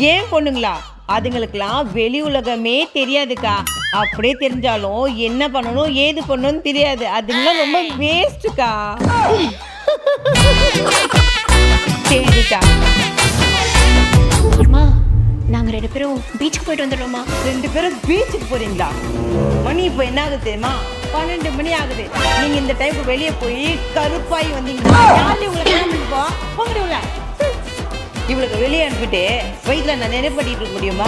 ஏன் பொண்ணுங்களா? அதுங்களுக்கெல்லாம் வெளி உலகமே தெரியாதுக்கா. அப்படியே தெரிஞ்சாலும் என்ன பண்ணணும் ஏது பண்ணணும்னு தெரியாது. அதுங்களாம் ரொம்ப வேஸ்ட்டுக்கா. சரிக்கா. அம்மா நாங்க 2 பேரும் பீச்சுக்கு போயிட்டு வந்துடுறோமா? 2 பேரும் பீச்சுக்கு போறீங்களா? மணி இப்போ என்ன ஆகுது தெரியுமா? 12 மணி ஆகுது. நீங்க இந்த டைமுக்கு வெளியே போய் கருப்பாய் வந்தீங்கன்னா யாரு உங்களை கிளம்பிப்போ போங்கடி உள்ள. இவளுக்கு வெளியே அனுப்பிட்டு வயிற்றுல நான் நினைப்படிட்டு இருக்க முடியுமா?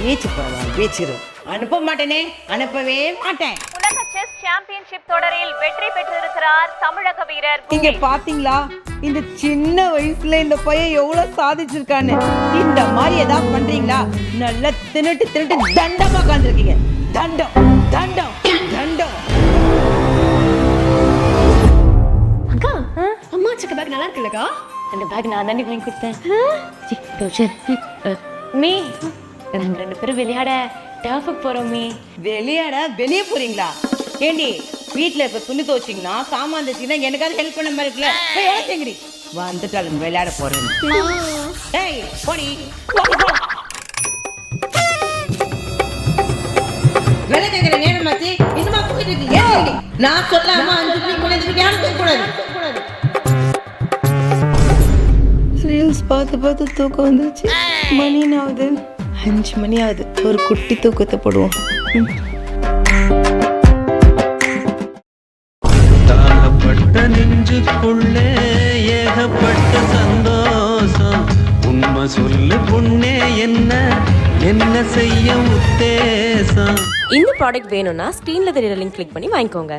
பீச்சுக்கு போறவா பீச்சுக்கு அனுப்ப மாட்டேனே, அனுப்பவே மாட்டேன். உலக செஸ் சாம்பியன்ஷிப் தொடரில் வெற்றி பெற்றிருக்கிறார் தமிழக வீரர். இங்க பாத்தீங்களா இந்த சின்ன வயசுல இந்த பையன் எவ்வளவு சாதிச்சிருக்கான்னு. இந்த மாதிரி ஏதாவது பண்றீங்களா? நல்லா தின்னுட்டு தண்டமா உட்காந்துருக்கீங்க. தண்டம் தண்டம் தண்டம். அக்கா அம்மா சக்க பேக் நல்லா இருக்குல்லக்கா? அந்த பேக் நான் தாண்டி வாங்கி கொடுத்தேன். மீ நாங்க 2 பேரும் விளையாட டர்ஃபுக்கு போறோம் மீ. வெளியாட வெளியே போறீங்களா? ஏண்டி வீட்டுல இப்ப துணி துவச்சிங்கன்னா சாமான் தச்சிங்கன்னா எனக்காவது ஹெல்ப் பண்ண மாதிரி இருக்குல்ல? போய் வேலை செய்யுங்கடி. வந்துட்டாலும் விளையாட போறேன். ஏய் போடி வேலை கேட்கிற நேரம் மாத்தி இன்னுமா போயிட்டு இருக்கு. ஏன் நான் சொல்லாம 5 மணிக்கு கொண்டு யாரும் போக கூடாது. ரீல்ஸ் பார்த்து தூக்கம் வந்துருச்சு. மணி ஆகுது 5 மணி ஆகுது. ஒரு குட்டி தூக்கத்தை போடுவோம். தாகப்பட்ட நெஞ்சுக்குள்ளே ஏகப்பட்ட சந்தோஷம். உண்மை சொல்லு பொண்ணே என்ன செய்ய உத்தேசம். இந்த ப்ராடக்ட் வேணும்னா ஸ்க்ரீன்ல தெரியற லிங்க் கிளிக் பண்ணி வாங்கிக்கோங்க.